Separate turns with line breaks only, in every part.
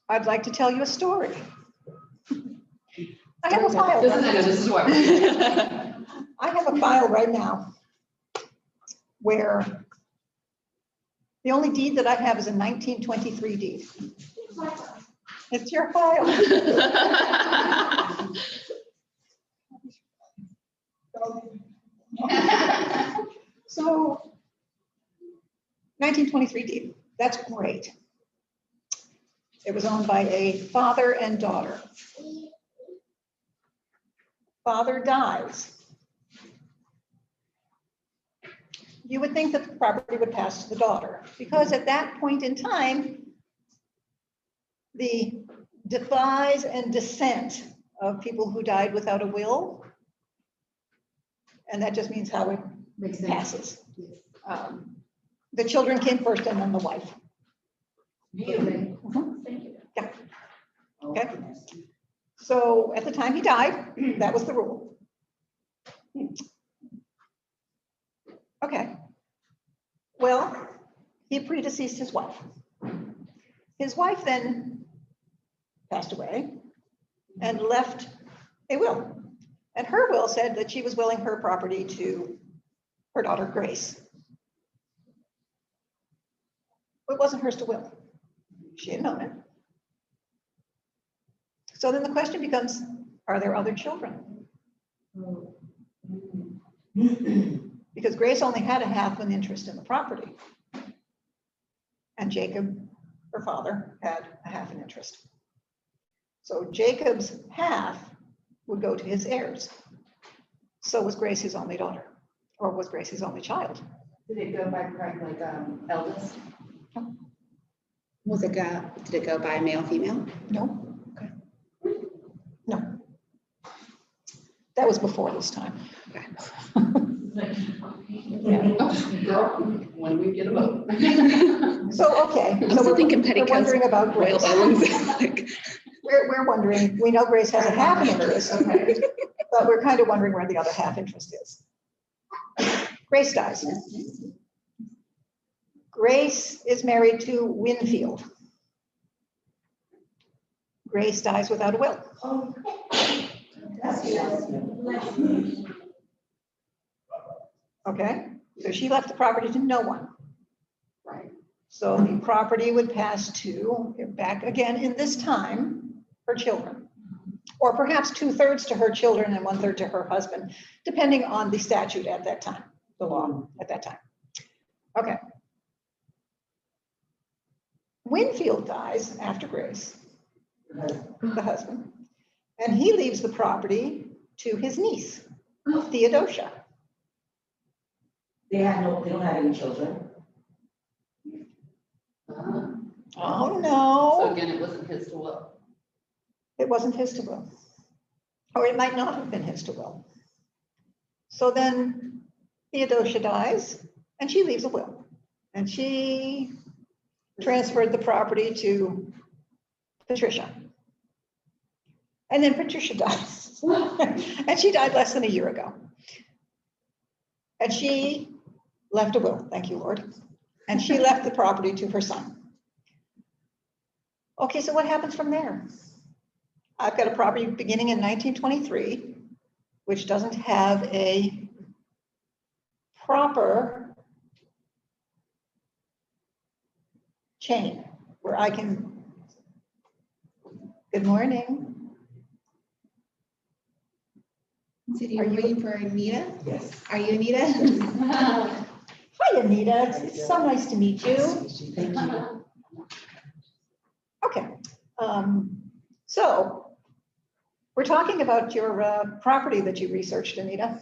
I'd like to tell you a story. I have a file.
This is what.
I have a file right now where the only deed that I have is a 1923 deed. It's your file. So 1923 deed, that's great. It was owned by a father and daughter. Father dies. You would think that the property would pass to the daughter, because at that point in time, the demise and descent of people who died without a will, and that just means how it passes. The children came first and then the wife.
Really?
Yeah. Okay. So at the time he died, that was the rule. Okay. Well, he predeceased his wife. His wife then passed away and left a will. And her will said that she was willing her property to her daughter Grace. It wasn't hers to will. She didn't own it. So then the question becomes, are there other children? Because Grace only had a half an interest in the property. And Jacob, her father, had a half an interest. So Jacob's half would go to his heirs. So was Grace his only daughter, or was Grace his only child?
Did it go by like eldest?
Did it go by male, female?
No. Okay. No. That was before this time.
Okay.
When we get a vote.
So, okay.
I'm
So
still thinking
we're
petticoats,
wondering about
royal
Grace.
bones. Like,
We're wondering, we know Grace has a half an interest,
Okay.
but we're kind of wondering where the other half interest is. Grace dies. Grace is married to Winfield. Grace dies without a will. Okay, so she left the property to no one.
Right.
So the property would pass to, back again in this time, her children. Or perhaps 2/3 to her children and 1/3 to her husband, depending on the statute at that time, the law at that time. Okay. Winfield dies after Grace, the husband, and he leaves the property to his niece, Theodosia.
They don't have any children.
Oh,
So
no,
again, it wasn't his to will.
it wasn't his to will. Or it might not have been his to will. So then Theodosia dies and she leaves a will. And she transferred the property to Patricia. And then Patricia dies. And she died less than a year ago. And she left a will, thank you, Lord. And she left the property to her son. Okay, so what happens from there? I've got a property beginning in 1923, which doesn't have a proper chain where I can, good morning.
are you waiting for Anita?
Yes.
Are you Anita?
Hi, Anita, it's so nice to meet you.
Thank you.
Okay, so we're talking about your property that you researched, Anita.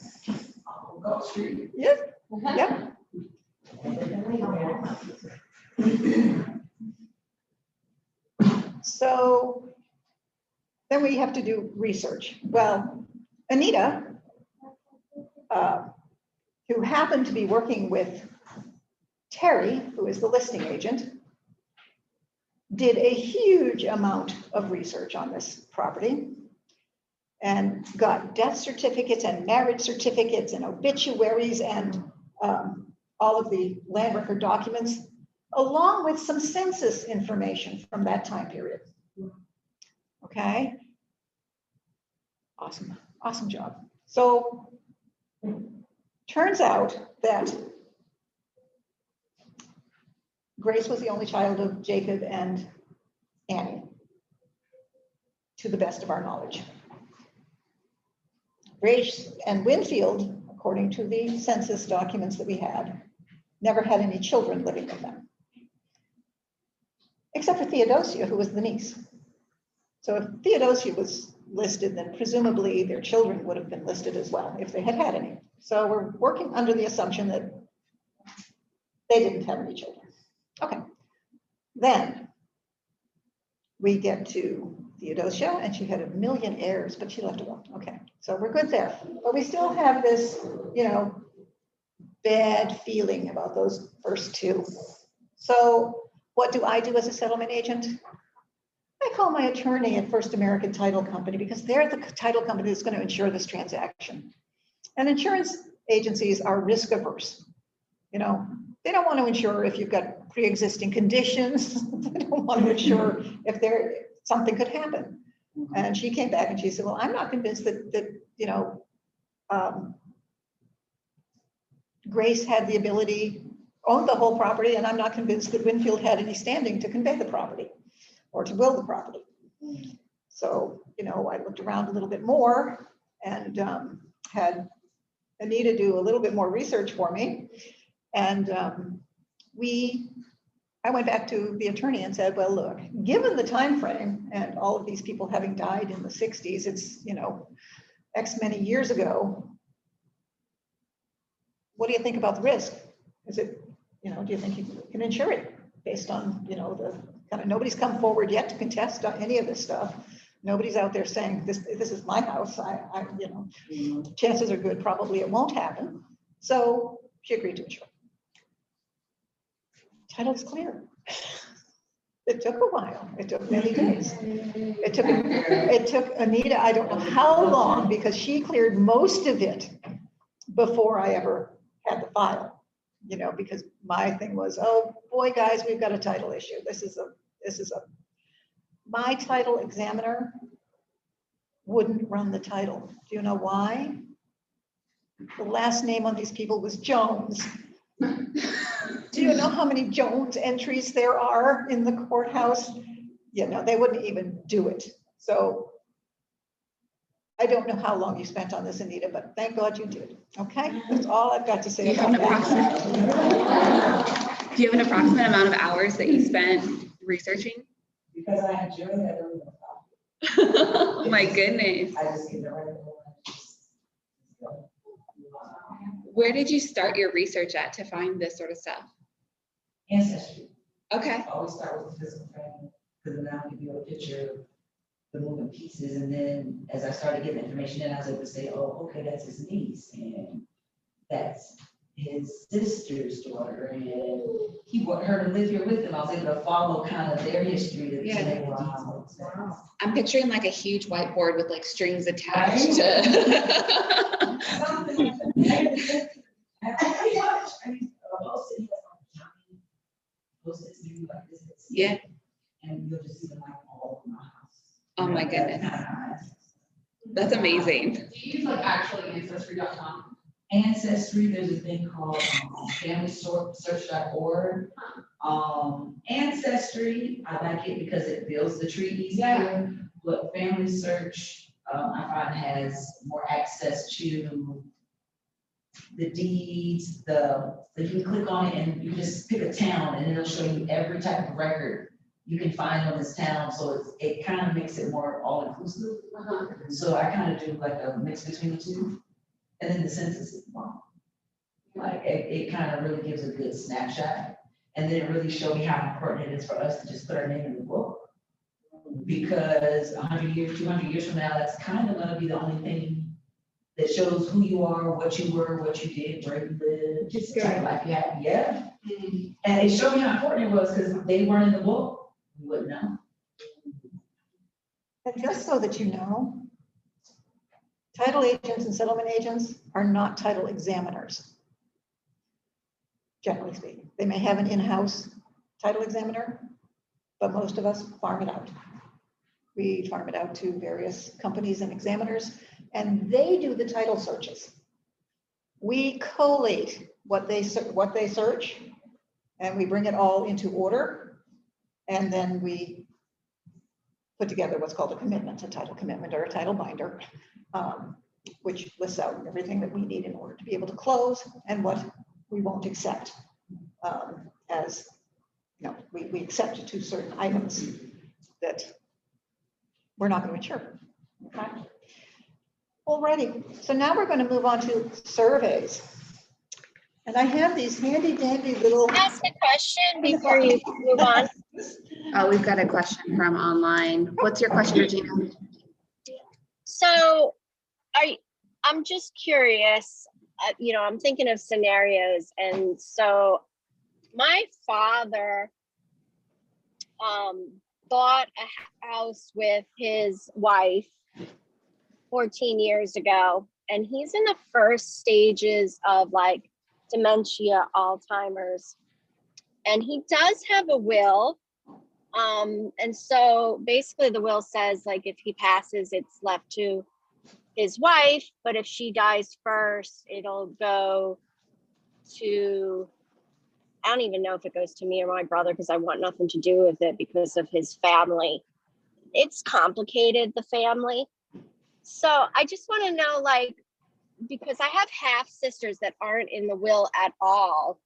Go street.
Yep, yep. So then we have to do research. Well, Anita, who happened to be working with Terry, who is the listing agent, did a huge amount of research on this property and got death certificates and marriage certificates and obituaries and all of the land record documents, along with some census information from that time period. Okay. Awesome, awesome job. So turns out that Grace was the only child of Jacob and Annie, to the best of our knowledge. Grace and Winfield, according to the census documents that we had, never had any children living with them, except for Theodosia, who was the niece. So if Theodosia was listed, then presumably their children would have been listed as well, if they had had any. So we're working under the assumption that they didn't have any children. Okay. Then we get to Theodosia, and she had 1 million heirs, but she left a will. Okay, so we're good there. But we still have this, bad feeling about those first two. So what do I do as a settlement agent? I call my attorney at First American Title Company, because they're the title company that's going to insure this transaction. And insurance agencies are risk averse. They don't want to insure if you've got pre-existing conditions. They don't want to insure if something could happen. And she came back and she said, well, I'm not convinced that Grace had the ability, owned the whole property, and I'm not convinced that Winfield had any standing to convey the property or to will the property. So, I looked around a little bit more and had Anita do a little bit more research for me. And I went back to the attorney and said, well, look, given the time frame and all of these people having died in the 60s, it's, X many years ago. What do you think about the risk? Is it, do you think you can insure it based on, the kind of, nobody's come forward yet to contest any of this stuff. Nobody's out there saying this is my house. Chances are good, probably it won't happen. So she agreed to insure. Title's clear. It took a while. It took many days. It took Anita, I don't know how long, because she cleared most of it before I ever had the file, because my thing was, oh boy, guys, we've got a title issue. My title examiner wouldn't run the title. Do you know why? The last name on these people was Jones. Do you know how many Jones entries there are in the courthouse? They wouldn't even do it. So I don't know how long you spent on this, Anita, but thank God you did. Okay, that's all I've got to say about that.
Do you have an approximate amount of hours that you spent researching?
Because I had jury, I don't know.
Oh my goodness.
I just get the right one.
Where did you start your research at to find this sort of stuff?
Ancestry.
Okay.
I always start with the physical family, because then I'll give you a picture of the moving pieces. And then as I started getting information in, I was able to say, oh, okay, that's his niece, and that's his sister's daughter, and he wanted her to live here with him. I was able to follow kind of their history to
Yeah.
make the details.
I'm picturing like a huge whiteboard with like strings attached to.
Something like that. And pretty much, most maybe like this.
Yeah.
And you'll just see them like all over my house.
Oh my goodness. That's amazing.
Do you use like actually ancestry.com?
Ancestry, there's a thing called familysearch.org. Ancestry, I like it because it builds the tree easier.
Yeah.
But Family Search, I find has more access to the deeds, you can click on it and you just pick a town and it'll show you every type of record you can find on this town. So it kind of makes it more all inclusive. So I kind of do like a mix between the two. And then the census is one. Like it kind of really gives a good snapshot. And then it really showed me how important it is for us to just put our name in the book. Because 100 years, 200 years from now, that's kind of gonna be the only thing that shows who you are, what you were, what you did, where you lived, just the type of life you had. Yeah. And it showed me how important it was, because if they weren't in the book, we wouldn't know.
And just so that you know, title agents and settlement agents are not title examiners. Generally speaking, they may have an in-house title examiner, but most of us farm it out. We farm it out to various companies and examiners, and they do the title searches. We collate what they search, and we bring it all into order, and then we put together what's called a commitment, a title commitment or a title binder, which lists out everything that we need in order to be able to close and what we won't accept. As you know, we accept to certain items that we're not going to insure. Okay. Alrighty, so now we're going to move on to surveys. And I have these handy dandy little.
Ask a question before you move on.
Oh, we've got a question from online. What's your question, Regina?
So I'm just curious, you know, I'm thinking of scenarios. And so my father bought a house with his wife 14 years ago, and he's in the first stages of like dementia, Alzheimer's, and he does have a will. And so basically the will says like if he passes, it's left to his wife, but if she dies first, it'll go to, I don't even know if it goes to me or my brother because I want nothing to do with it because of his family. It's complicated, the family. So I just want to know, like, because I have half sisters that aren't in the will at all.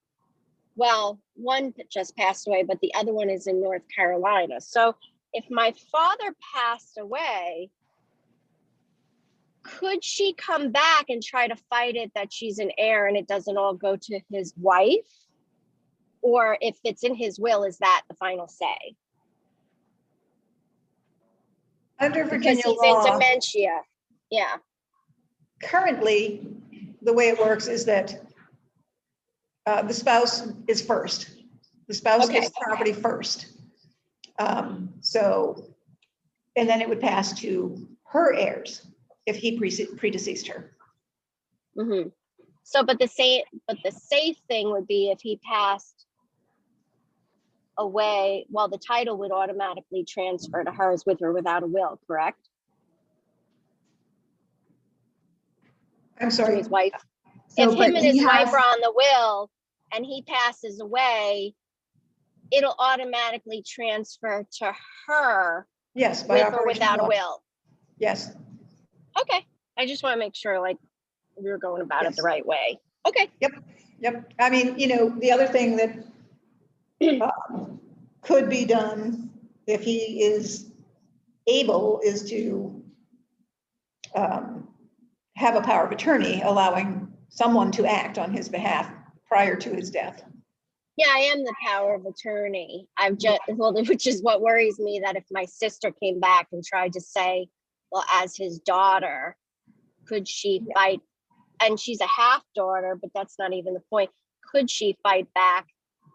Well, one just passed away, but the other one is in North Carolina. So if my father passed away, could she come back and try to fight it that she's an heir and it doesn't all go to his wife? Or if it's in his will, is that the final say?
Under
Because
Virginia
he's
law,
in dementia. Yeah.
currently, the way it works is that the spouse is first. The spouse
Okay.
gets property first. So, and then it would pass to her heirs if he predeceased her.
Mm-hmm. So, but the safe thing would be if he passed away, well, the title would automatically transfer to hers with or without a will, correct?
I'm
To
sorry.
his wife.
So,
If
but
him and
he
his wife
has-
are on the will and he passes away, it'll automatically transfer to her
Yes, by
with or
operation
without
of
a
law.
will.
Yes.
Okay. I just want to make sure like we were going about it the
Yes.
right way. Okay.
Yep. I mean, you know, the other thing that could be done if he is able is to have a power of attorney allowing someone to act on his behalf prior to his death.
Yeah, I am the power of attorney. I've just, well, which is what worries me, that if my sister came back and tried to say, well, as his daughter, could she fight? And she's a half daughter, but that's not even the point. Could she fight back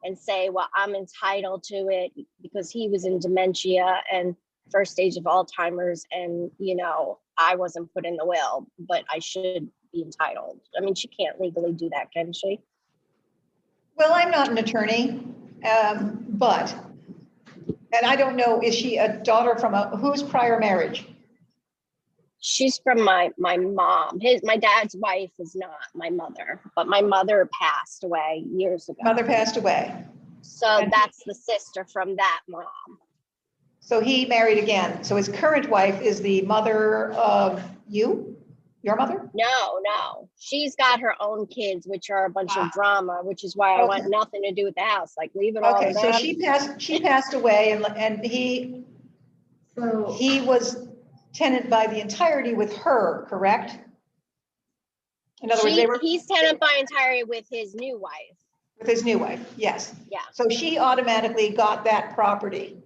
and say, well, I'm entitled to it because he was in dementia and first stage of Alzheimer's, and, you know, I wasn't put in the will, but I should be entitled. I mean, she can't legally do that, can she?
Well, I'm not an attorney, but, and I don't know, is she a daughter from whose prior marriage?
She's from my mom. My dad's wife is not my mother, but my mother passed away years ago.
Mother passed away.
So
And-
that's the sister from that mom.
So he married again. So his current wife is the mother of you, your mother?
No. She's got her own kids, which are a bunch of drama, which is why I
Okay.
want nothing to do with the house. Like, leave it all
Okay,
to
so
them.
she passed away and he was tenant by the entirety with her, correct? In other words, they were
He's tenant by entirety with his new wife.
with his new wife, yes.
Yeah.
So she automatically got that property,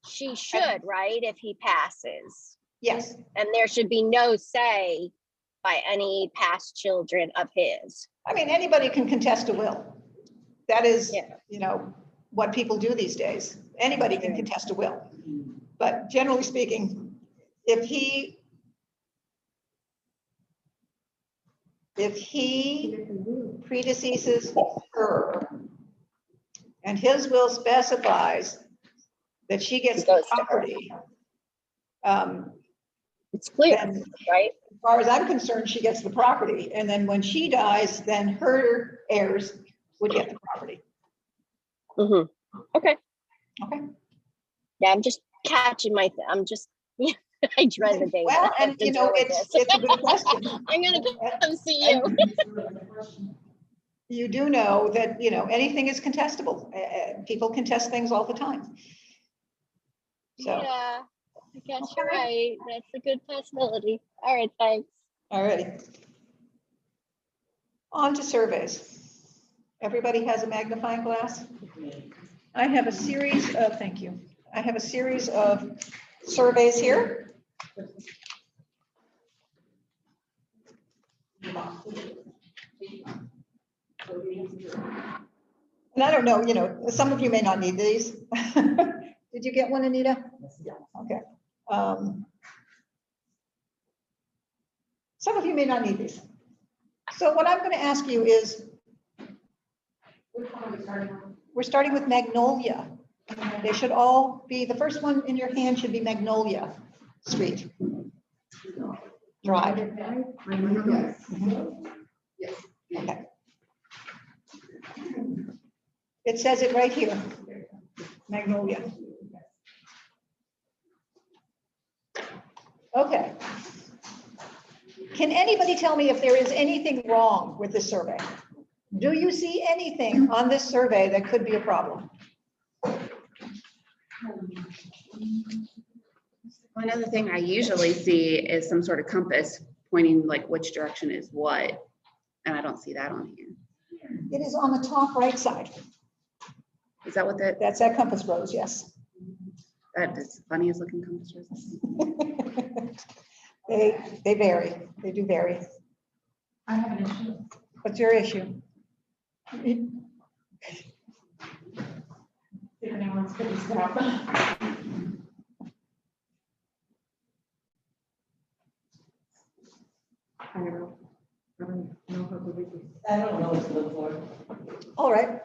She should, right, if he passes.
yes.
And there should be no say by any past children of his.
I mean, anybody can contest a will. That is,
Yeah.
you know, what people do these days. Anybody can contest a will. But generally speaking, if he predeceases her and his will specifies that she gets
It goes
the
to her.
property,
It's clear,
then
right?
as far as I'm concerned, she gets the property. And then when she dies, then her heirs would get the property.
Mhm. Okay.
Okay.
Yeah, I'm just catching I'm just, I dread the day. that
Well,
I have
and
to
you
deal
know,
with
it's
this.
a good question.
I'm gonna come see you.
You do know that, you know, anything is contestable. People contest things all the time. So,
Yeah, I guess you're
Okay.
right. That's a good possibility. All right, thanks.
all righty. On to surveys. Everybody has a magnifying glass? I have a series of, thank you. I have a series of surveys here. And I don't know, you know, some of you may not need these. Did you get one, Anita? Yeah. Okay. Some of you may not need these. So what I'm going to ask you is,
Which one are we starting with?
we're starting with Magnolia. They should all be, the first one in your hand should be Magnolia Street Drive.
Yes.
Okay. It says it right here, Magnolia. Okay. Can anybody tell me if there is anything wrong with this survey? Do you see anything on this survey that could be a problem?
One other thing I usually see is some sort of compass pointing like which direction is what, and I don't see that on here.
It is on the top right side.
Is that what that,
That's that compass rose, yes.
that is funniest looking compass is?
They vary, they do vary.
I have an issue.
What's your issue?
See if anyone's putting stuff.
I don't know. I don't know how to read this.
I don't know what to look for.
All right.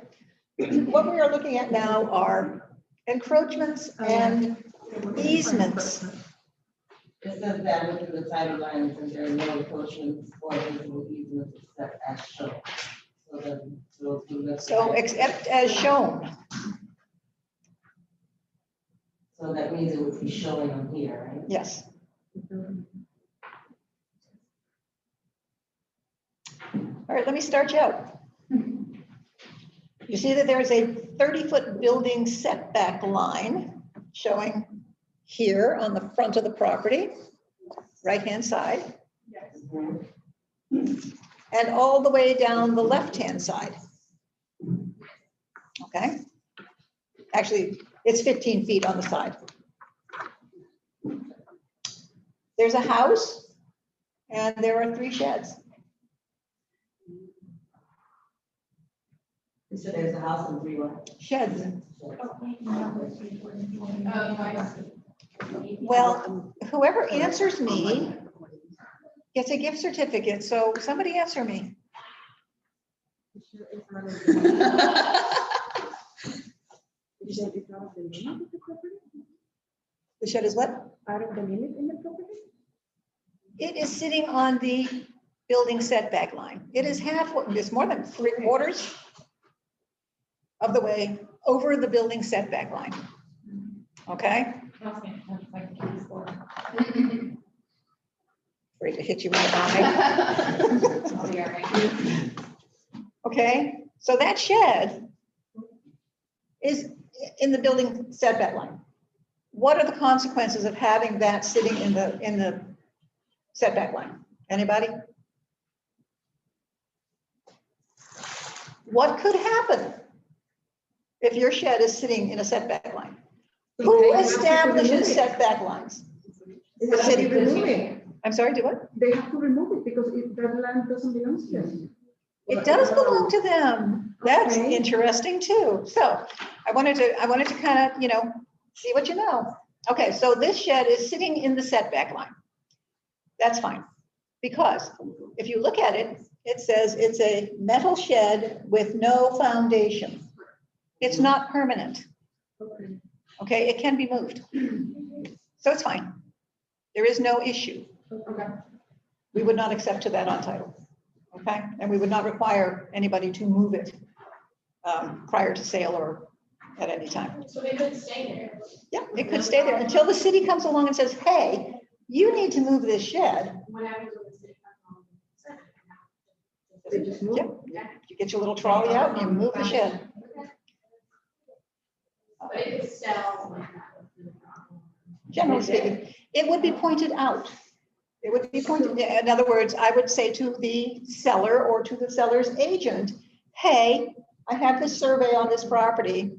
What we are looking at now are encroachments and easements.
It says that within the title lines and there are no encroachments or visible easements except as shown.
So except as shown.
So that means it would be showing on here, right?
Yes. All right, let me start you out. You see that there's a 30-foot building setback line showing here on the front of the property, right-hand side, and all the way down the left-hand side. Okay? Actually, it's 15 feet on the side. There's a house, and there are 3 sheds.
So there's a house and 3 what?
Sheds.
Oh,
Well, whoever answers me gets a gift certificate, so somebody answer me.
You said it's out of the limit of the property?
The shed is what?
Out of the limit in the property?
It is sitting on the building setback line. It is it's more than 3/4 of the way over the building setback line. Okay? Ready to hit you in the eye. Okay, so that shed is in the building setback line. What are the consequences of having that sitting in the setback line? Anybody? What could happen if your shed is sitting in a setback line? Who establishes setback lines?
They
The
have
city.
to remove it.
I'm sorry, do what?
They have to remove it because that land doesn't belong to them.
It does belong to them. That's
Okay.
interesting too. So I wanted to kind of, see what you know. Okay, so this shed is sitting in the setback line. That's fine. Because if you look at it, it says it's a metal shed with no foundation. It's not permanent.
Okay.
Okay, it can be moved. So it's fine. There is no issue.
Okay.
We would not accept to that on title. Okay, and we would not require anybody to move it prior to sale or at any time.
So they could stay there.
Yeah, it could stay there until the city comes along and says, hey, you need to move this shed.
What happens when the city comes home?
They just move.
Yeah, you get your little trolley out and you move the shed.
But it could sell like that.
Generally speaking, it would be pointed out. It would be pointed, in other words, I would say to the seller or to the seller's agent, hey, I have this survey on this property.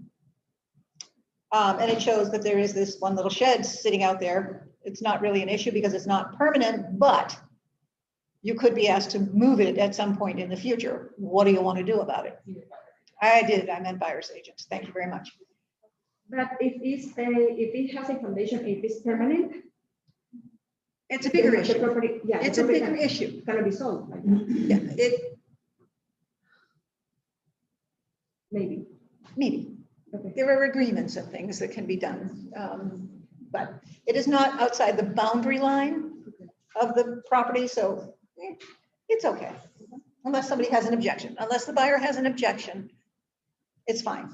And it shows that there is this one little shed sitting out there. It's not really an issue because it's not permanent, but you could be asked to move it at some point in the future. What do you want to do about it? I meant buyer's agents. Thank you very much.
But if it has a foundation, if it's permanent.
It's a bigger
the
issue.
property- Yeah. the
It's a
property
bigger
can-
issue.
Cannot be sold, like,
Yeah,
maybe.
maybe.
Okay.
There are agreements and things that can be done. But it is not outside the boundary line of the property, so it's okay. Unless somebody has an objection, unless the buyer has an objection, it's fine.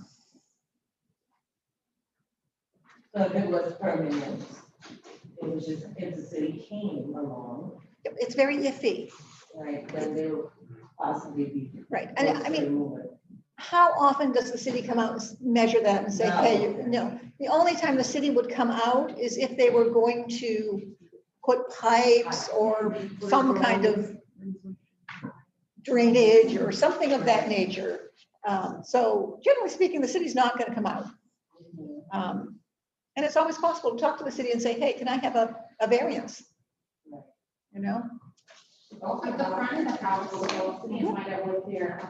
So if it was permanent, it was just, if the city came along,
It's very iffy,
right, then there would possibly be.
right? And I mean, how often does the city come out and measure that and say, hey, no? The only time the city would come out is if they were going to put pipes or some kind of drainage or something of that nature. So generally speaking, the city's not going to come out. And it's always possible to talk to the city and say, hey, can I have a variance? You know?
At the front of the house, so city might have looked there,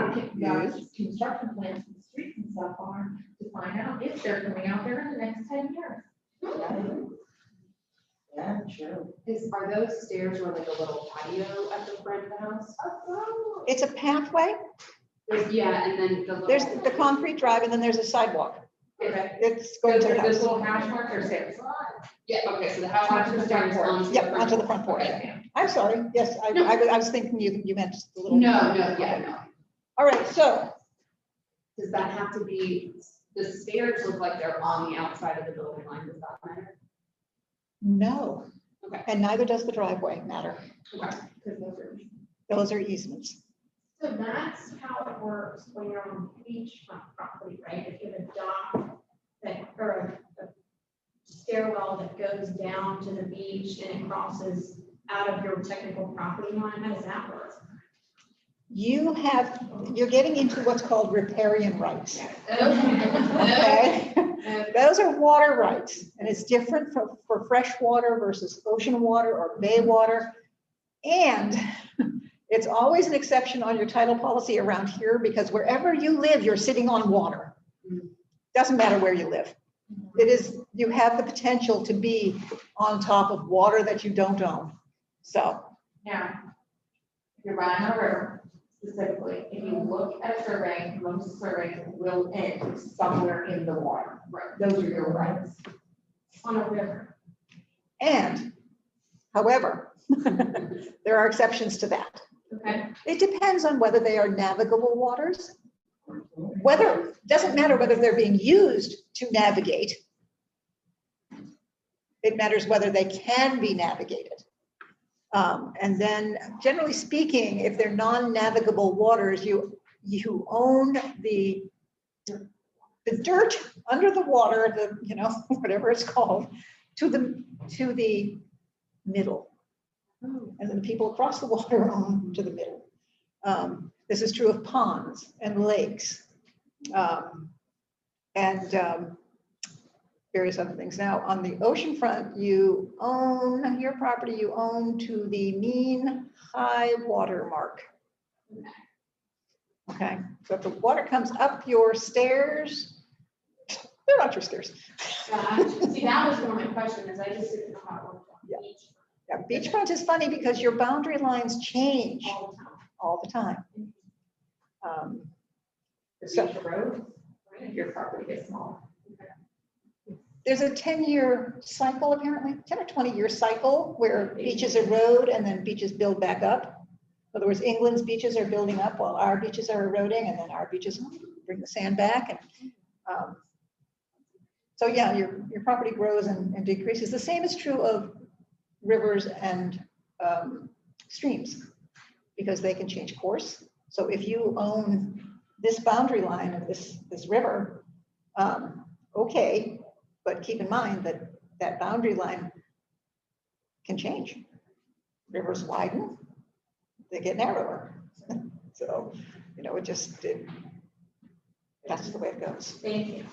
construction plans and streets and stuff on to find out if they're coming out there in the next 10 years.
Yeah, true.
Are those stairs or like a little patio at the front of the house?
It's a pathway.
Yeah, and then the little.
There's the concrete drive and then there's a sidewalk.
Okay.
It's
So
going to the
there's this
house.
little hash marks or stairs?
Yeah, okay, so the house
Onto the
is
front
stairs
porch.
onto the
Yep,
front
onto the
porch.
front porch.
Okay.
I'm sorry. Yes, I was thinking you meant the little.
No, yeah, no.
All right, so
Does that have to be, the stairs look like they're on the outside of the building line, does that matter?
no.
Okay.
And neither does the driveway matter.
Okay.
Those are easements.
So that's how it works when you're on beachfront property, right? If you have a dock that, or a stairwell that goes down to the beach and it crosses out of your technical property line, how does that work?
You're getting into what's called riparian rights.
Okay.
Okay? Those are water rights, and it's different for fresh water versus ocean water or bay water. And it's always an exception on your title policy around here because wherever you live, you're sitting on water. Doesn't matter where you live. It is, you have the potential to be on top of water that you don't own. So,
Now, if you're buying a river, specifically, if you look at a survey, most surveys will end somewhere in the water. Right. Those are your rights on a river.
and however, there are exceptions to that.
Okay.
It depends on whether they are navigable waters. Whether, doesn't matter whether they're being used to navigate. It matters whether they can be navigated. And then generally speaking, if they're non-navigable waters, you own the dirt under the water, whatever it's called, to the middle. And then the people across the water own to the middle. This is true of ponds and lakes. And various other things. Now, on the ocean front, you own your property, you own to the mean high water mark. Okay, so if the water comes up your stairs, they're not your stairs.
See, that was one of my questions, is I just didn't know how it worked on
Yeah.
beach
Yeah, beachfront is funny because your boundary lines change
all the time.
all the time.
The
So-
beach road, right, your property gets smaller.
there's a 10-year cycle, apparently, 10 or 20-year cycle where beaches erode and then beaches build back up. In other words, England's beaches are building up while our beaches are eroding, and then our beaches bring the sand back. And so yeah, your property grows and decreases. The same is true of rivers and streams, because they can change course. So if you own this boundary line of this river, okay, but keep in mind that that boundary line can change. Rivers widen, they get narrower. So, you know, that's the way it goes.
Thank you.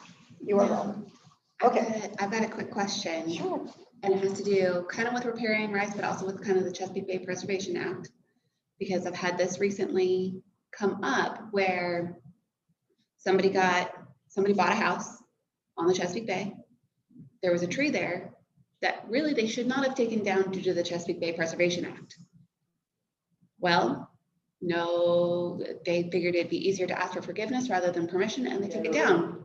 You are welcome. Okay.
I've got a quick question.
Sure.
And it has to do kind of with riparian rights, but also with kind of the Chesapeake Bay Preservation Act. Because I've had this recently come up where somebody bought a house on the Chesapeake Bay. There was a tree there that really they should not have taken down due to the Chesapeake Bay Preservation Act. Well, no, they figured it'd be easier to ask for forgiveness rather than permission, and they took it down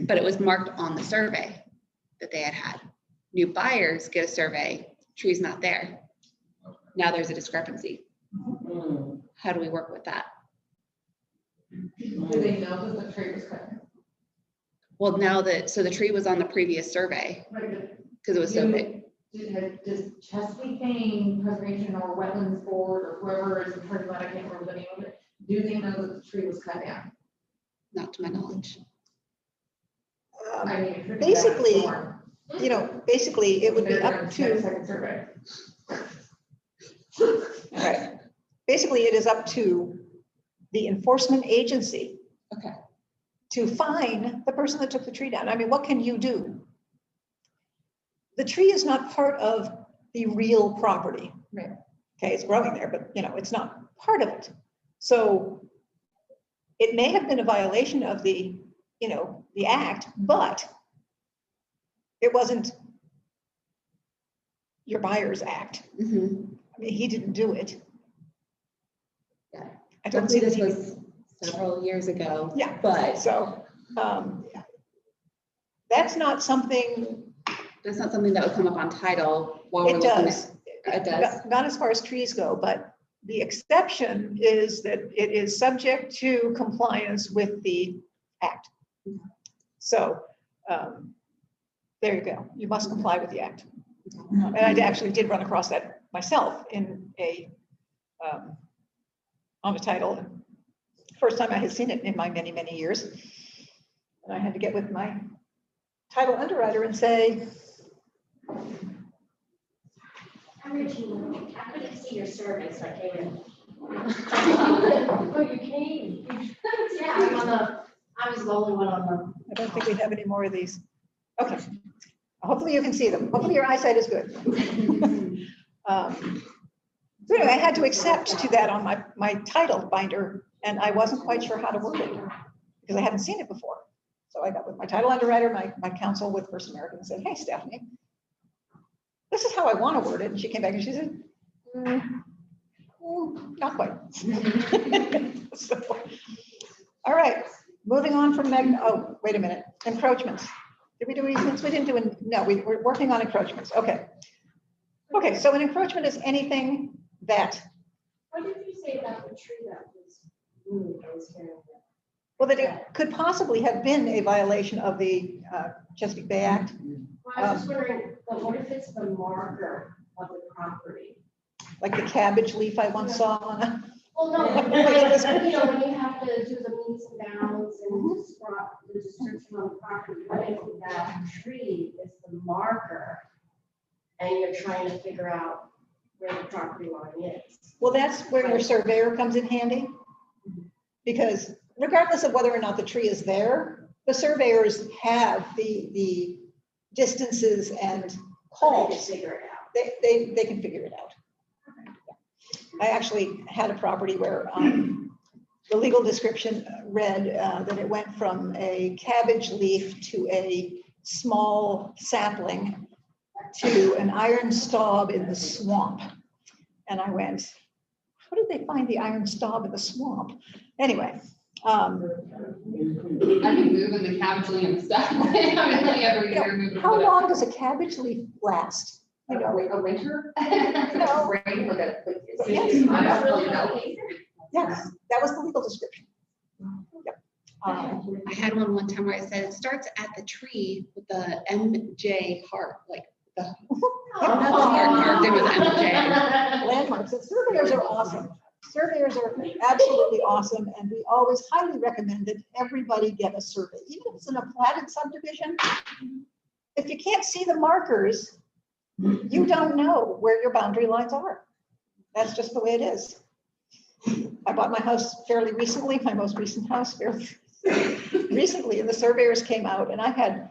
but it was marked on the survey that they had. New buyers get a survey, tree's not there. Now there's a discrepancy. How do we work with that?
Do they know that the tree was cut?
Well, so the tree was on the previous survey because it was so big.
Does Chesapeake Bay Preservation or Wetlands Board or whoever is in charge of that, I can't remember the name of it, do they know that the tree was cut down?
Not to my knowledge.
I mean, it could be
Basically,
that storm.
you know, basically it would be
They're
up
gonna get a
to,
second survey.
right. Basically it is up to the enforcement agency.
Okay.
To fine the person that took the tree down. I mean, what can you do? The tree is not part of the real property.
Right.
Okay, it's growing there, but you know, it's not part of it. So it may have been a violation of the, you know, the act, but it wasn't your buyer's act.
Mm-hmm.
I mean, he didn't do it.
Yeah.
I don't see
This
that he
was several years ago.
Yeah.
But
so that's not something.
that's not something that would come up on title while we're
It
looking
does.
at it. Does.
Not as far as trees go, but the exception is that it is subject to compliance with the act. So there you go. You must comply with the act. And I actually did run across that myself in on a title. First time I had seen it in my many, many years. And I had to get with my title underwriter and say,
I couldn't see your survey, so I came in.
Oh, you came.
Yeah, I was the only one on the.
I don't think we have any more of these. Okay. Hopefully you can see them. Hopefully your eyesight is good. So anyway, I had to accept to that on my title binder, and I wasn't quite sure how to word it because I hadn't seen it before. So I got with my title underwriter, my counsel with First American, and said, "Hey, Stephanie, this is how I want to word it." And she came back and she said, "Not quite." So, all right, moving on from oh, wait a minute, encroachments. Did we do easements? We didn't do, no, we were working on encroachments. Okay. Okay, so an encroachment is anything that.
What did you say about the tree that was moved?
Well, that it could possibly have been a violation of the Chesapeake Bay Act.
Well, I was just wondering, but what if it's the marker of the property?
Like the cabbage leaf I once saw on a.
Well, no, but you know, when you have to do the meets and bounds and the description on the property, what if that tree is the marker and you're trying to figure out where the property line is?
Well, that's where your surveyor comes in handy. Because regardless of whether or not the tree is there, the surveyors have the distances and calls.
They can figure it out.
They can figure it out. I actually had a property where the legal description read that it went from a cabbage leaf to a small sapling to an iron stub in the swamp. And I went, how did they find the iron stub in the swamp? Anyway,
I've been moving the cabbage leaf and stuff. I mean, like every
You know,
year moving.
how long does a cabbage leaf last? You know,
A winter?
No.
Rain, like a, like.
Yes.
I don't really know.
yes, that was the legal description. Yep.
I had one time where I said it starts at the tree with the MJ heart, like the heart carved in with MJ.
Landmarks, and surveyors are awesome. Surveyors are absolutely awesome, and we always highly recommend that everybody get a survey, even if it's in a platted subdivision. If you can't see the markers, you don't know where your boundary lines are. That's just the way it is. I bought my house fairly recently, my most recent house fairly recently, and the surveyors came out, and I had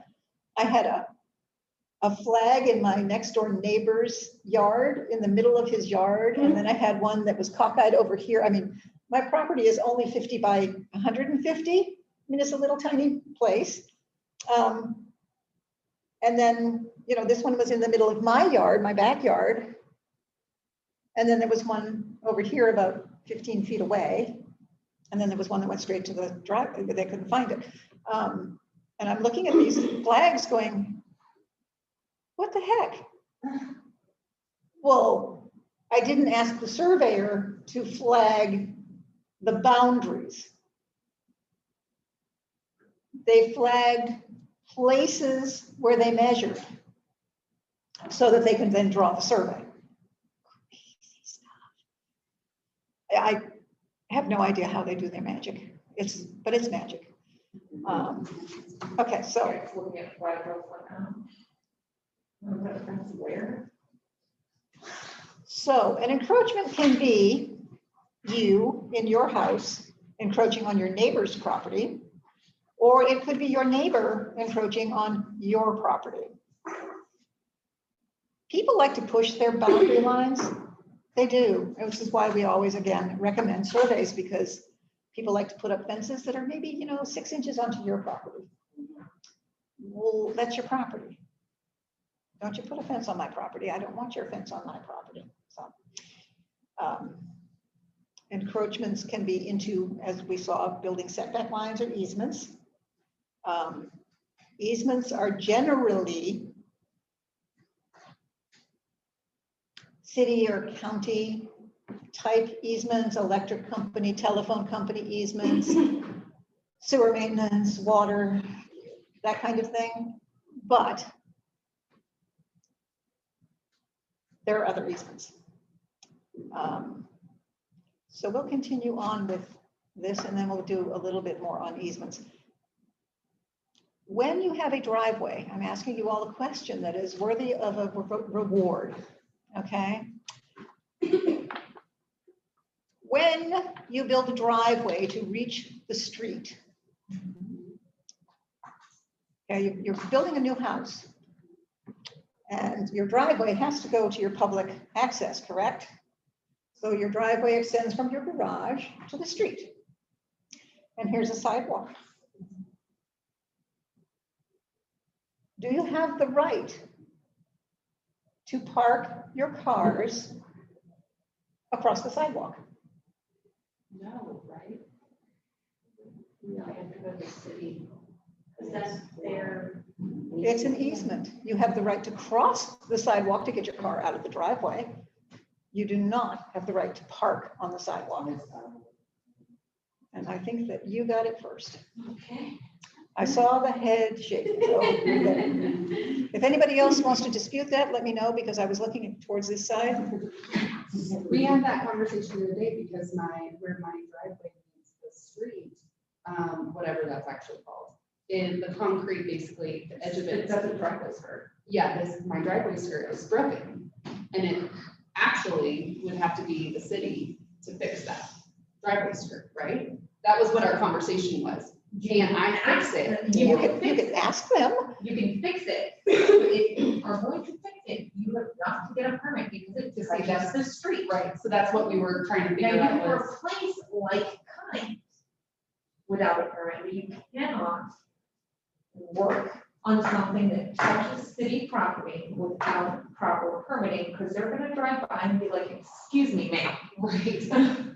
a flag in my next door neighbor's yard, in the middle of his yard, and then I had one that was cockeyed over here. I mean, my property is only 50 by 150. I mean, it's a little tiny place. And then, you know, this one was in the middle of my yard, my backyard. And then there was one over here about 15 feet away. And then there was one that went straight to the driveway, but they couldn't find it. And I'm looking at these flags going, what the heck? Well, I didn't ask the surveyor to flag the boundaries. They flagged places where they measured so that they can then draw the survey. Crazy stuff. I have no idea how they do their magic. But it's magic. Okay, so.
Looking at flag girls like, that's where.
So an encroachment can be you in your house encroaching on your neighbor's property, or it could be your neighbor encroaching on your property. People like to push their boundary lines. They do, which is why we always, again, recommend surveys, because people like to put up fences that are maybe, 6 inches onto your property. Well, that's your property. Don't you put a fence on my property? I don't want your fence on my property. So encroachments can be into, as we saw, building setback lines or easements. Easements are generally city or county type easements, electric company, telephone company easements, sewer maintenance, water, that kind of thing. But there are other easements. So we'll continue on with this, and then we'll do a little bit more on easements. When you have a driveway, I'm asking you all a question that is worthy of a reward, okay? When you build a driveway to reach the street, okay, you're building a new house, and your driveway has to go to your public access, correct? So your driveway extends from your garage to the street. And here's a sidewalk. Do you have the right to park your cars across the sidewalk?
No, right? No, I have to go to the city.
Because that's their.
It's an easement. You have the right to cross the sidewalk to get your car out of the driveway. You do not have the right to park on the sidewalk. And I think that you got it first.
Okay.
I saw the head shake. So if anybody else wants to dispute that, let me know, because I was looking towards this side.
We had that conversation the other day because where my driveway meets the street, whatever that's actually called, in the concrete, basically, the edge of it.
It doesn't driveway skirt.
Yeah, my driveway skirt is broken, and it actually would have to be the city to fix that driveway skirt, right? That was what our conversation was. Can I fix it?
You could ask them.
You can fix it. If you are going to fix it, you have got to get a permit because it's just like that's the street.
Right, so that's what we were trying to
Now
figure
you
out
can
was.
replace like kind without a permit, but you cannot work on something that touches city property without proper permitting, because they're gonna drive by and be like, excuse me, ma'am.
Right.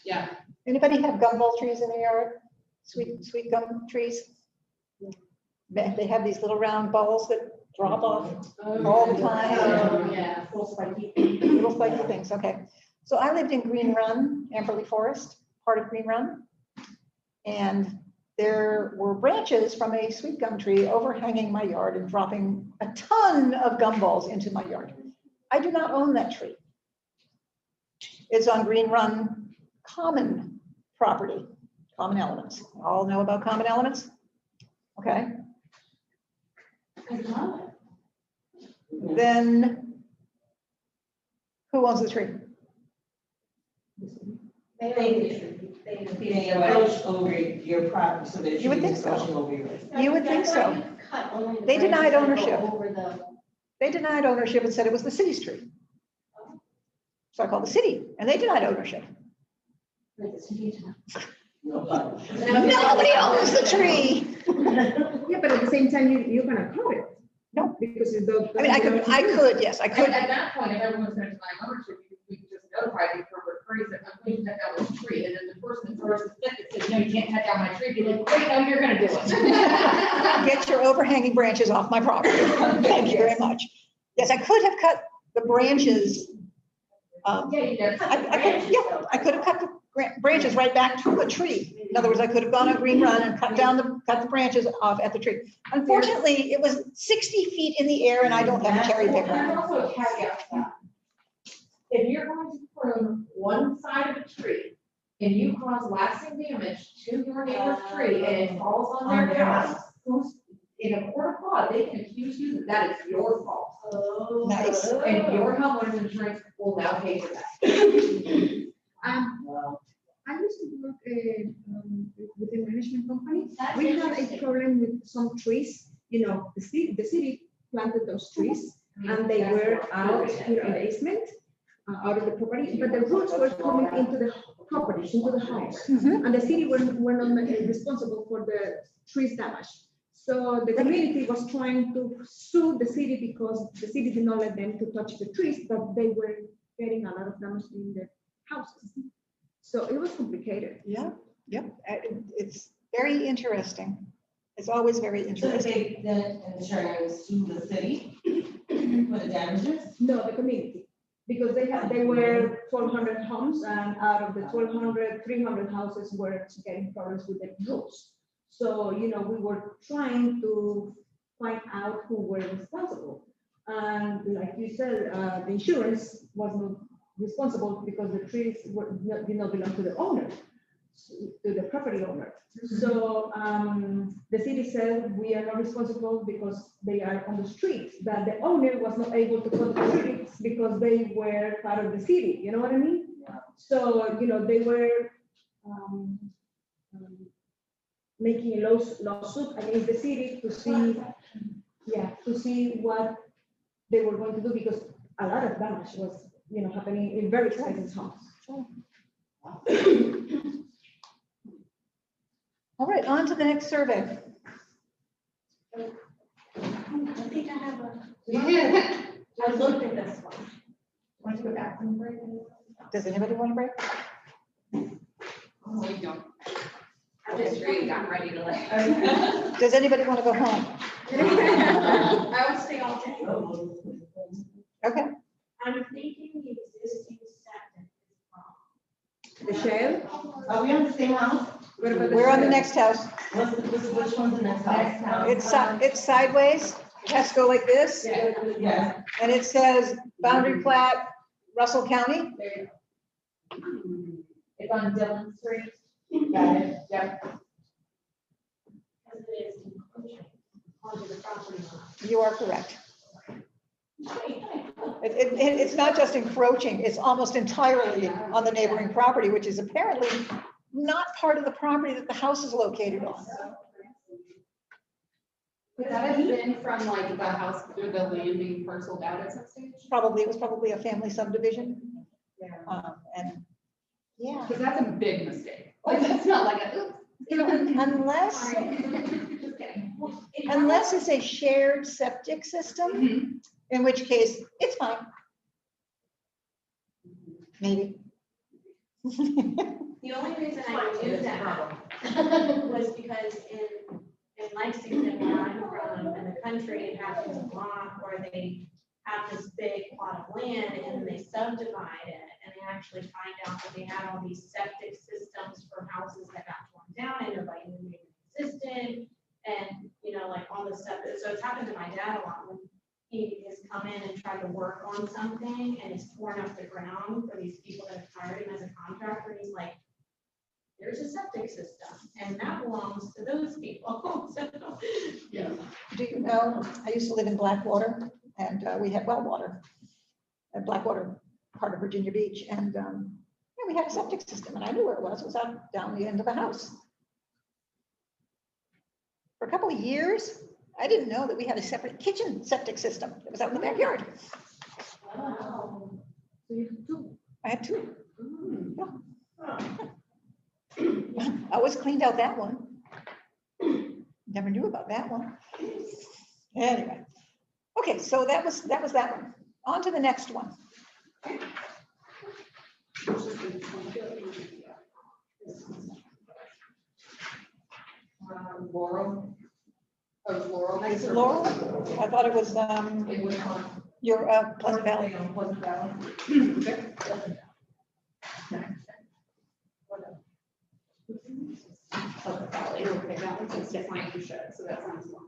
Yeah.
Anybody have gumball trees in their yard? sweet gum trees. They have these little round balls that drop off all the time.
Oh, yeah.
Little spiky things, okay. So I lived in Green Run, Amberley Forest, part of Green Run. And there were branches from a sweet gum tree overhanging my yard and dropping a ton of gumballs into my yard. I do not own that tree. It's on Green Run common property, common elements. All know about common elements? Okay. Then who owns the tree?
They approach over your property so that
You would think so.
over yours.
You would think so. They denied ownership. They denied ownership and said it was the city's tree. So I called the city and they denied ownership. Nobody owns the tree.
Yeah, but at the same time, you're gonna cut it.
No.
Because it's the.
I mean, I could, yes, I could.
At that point, if everyone's gonna deny ownership, we can just notify the appropriate parties that I'm going to cut down this tree, and then the person that throws the stick that says, no, you can't cut down my tree, be like, great, no, you're gonna do it.
Get your overhanging branches off my property. Thank you very much. Yes, I could have cut the branches.
Yeah, you gotta cut the
I could have cut the branches right back to a tree. In other words, I could have gone on Green Run and cut the branches off at the tree. Unfortunately, it was 60 feet in the air and I don't have a cherry
There's
picker.
also a caveat to that. If you're going to prune one side of a tree and you cause lasting damage to your neighbor's tree and it falls on their house, who's in a court of law, they can accuse you that that is your fault.
Nice.
And your homeowner's insurance will now pay for that.
I used to work with a management company. We had a problem with some trees, the city planted those trees and they were out, in the easement, out of the property, but the roots were coming into the property, into the house. And the city were not responsible for the trees damage. So the community was trying to sue the city because the city did not let them to touch the trees, but they were getting a lot of damage in the houses. So it was complicated.
Yeah, yep. It's very interesting. It's always very
So
interesting.
they insurance to the city for the damages?
No, the community, because they were 1,200 homes and out of the 1,200, 300 houses were getting problems with the roofs. So, we were trying to find out who were responsible. And like you said, the insurance was not responsible because the trees did not belong to the owner, to the property owner. So the city said we are not responsible because they are on the streets, that the owner was not able to cut the trees because they were part of the city. You know what I mean? Yeah. So, they were making a lawsuit against the city to see what they were going to do because a lot of damage was happening in very expensive homes.
Sure. All right, on to the next survey.
I think I have I looked at this one.
Want to go back and break?
Does anybody want to break?
We don't.
I just really got ready to lay.
Does anybody want to go home?
I would stay all day.
Okay.
I'm thinking the existing septic is wrong.
The shell?
Are we on the same house?
We're on the next house.
Which one's the next house?
It's sideways. It has to go like this.
Yeah.
And it says boundary plat, Russell County.
There you go. It's on Dillon Street. Got it, yep.
Because it is encroaching onto the property line.
You are correct. It's not just encroaching, it's almost entirely on the neighboring property, which is apparently not part of the property that the house is located on.
Could that have been from like the house or the land being parceled out at some stage?
It was probably a family subdivision. And yeah,
Because that's a big mistake. Like, that's not like a, oops.
unless
Just kidding.
unless it's a shared septic system, in which case it's fine. Maybe.
The only reason I knew that
was because in Lexington, where I'm from, in the country, it happens a lot where they have this big plot of land and they subdivide it, and they actually find out that they had all these septic systems for houses that got torn down and nobody knew they existed, and, you know, like all this stuff. So it's happened to my dad a lot when he has come in and tried to work on something and it's torn up the ground for these people that have hired him as a contractor. He's like, there's a septic system and that belongs to those people. So, yeah.
Do you know, I used to live in Blackwater, and we had well water at Blackwater, part of Virginia Beach, and yeah, we had a septic system, and I knew where it was out down the end of the house. For a couple of years, I didn't know that we had a separate kitchen septic system that was out in the backyard.
Wow.
So you do.
I had two.
Oh.
I always cleaned out that one. Never knew about that one. Anyway, okay, so that was that one. On to the next one.
Laurel. Oh, Laurel.
Is it Laurel? I thought it was
It was on.
your Pleasant Valley.
On Pleasant Valley. Pleasant Valley. Okay, that one's just definitely a shed, so that sounds more.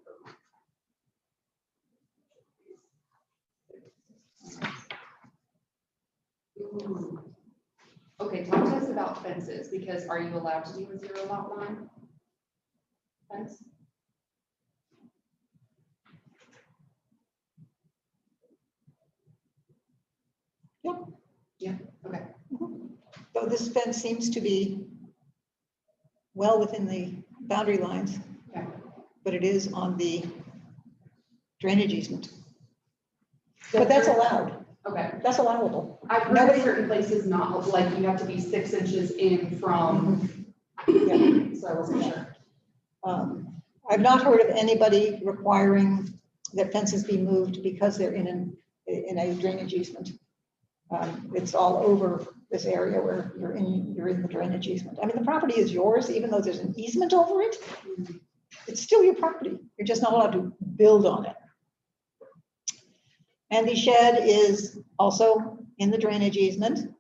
Ooh. Okay, talk to us about fences, because are you allowed to do a 0 lot line fence?
Yep.
Yeah, okay.
So this fence seems to be well within the boundary lines,
Okay.
but it is on the drainage easement. But that's allowed.
Okay.
That's allowable.
I've heard in certain places not, like you have to be 6 inches in from,
Yeah.
so I wasn't sure.
I've not heard of anybody requiring that fences be moved because they're in a drainage easement. It's all over this area where you're in the drainage easement. I mean, the property is yours, even though there's an easement over it. It's still your property. You're just not allowed to build on it. And the shed is also in the drainage easement.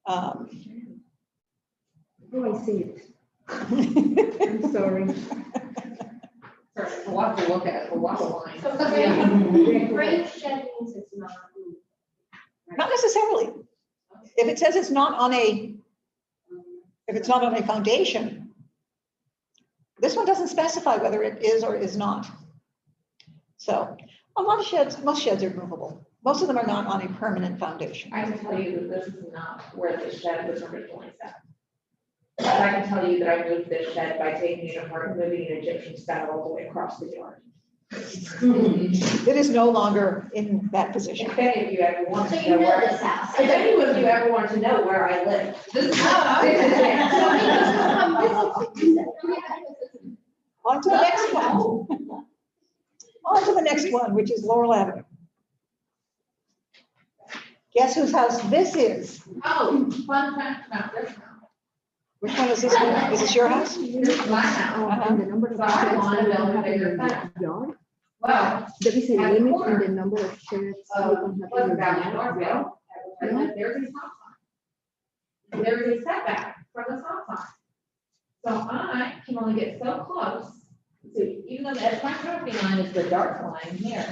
Oh, I see it. I'm sorry.
Sorry, we'll have to look at it, we'll have to line.
So
Drainage shed means it's not.
Not necessarily. If it says it's not on a, if it's not on a foundation, this one doesn't specify whether it is or is not. So a lot of sheds, most sheds are movable. Most of them are not on a permanent foundation.
I can tell you that this is not where the shed was originally set. And I can tell you that I moved this shed by taking it apart and moving an Egyptian style all the way across the yard.
It is no longer in that position.
If any of you ever want
So
to
you
know
know
where,
this house.
if anyone of you ever want to know where I live, this is.
On to the next one. On to the next one, which is Laurel Avenue. Guess whose house this is?
Oh, fun fact about this house.
Which one is this one? Is this your house?
This is my house.
Uh-huh.
And the number of
So I
sheds
want to
that
build
you
a
have in
bigger
your
fence.
yard.
Well,
There is a
At the
limit
corner.
in the number of sheds you can have
Pleasant
in
Valley,
your
Northville,
yard.
there's a stop sign. There is a setback from the stop sign. So I can only get so close. So even though that my property line is the dark line here,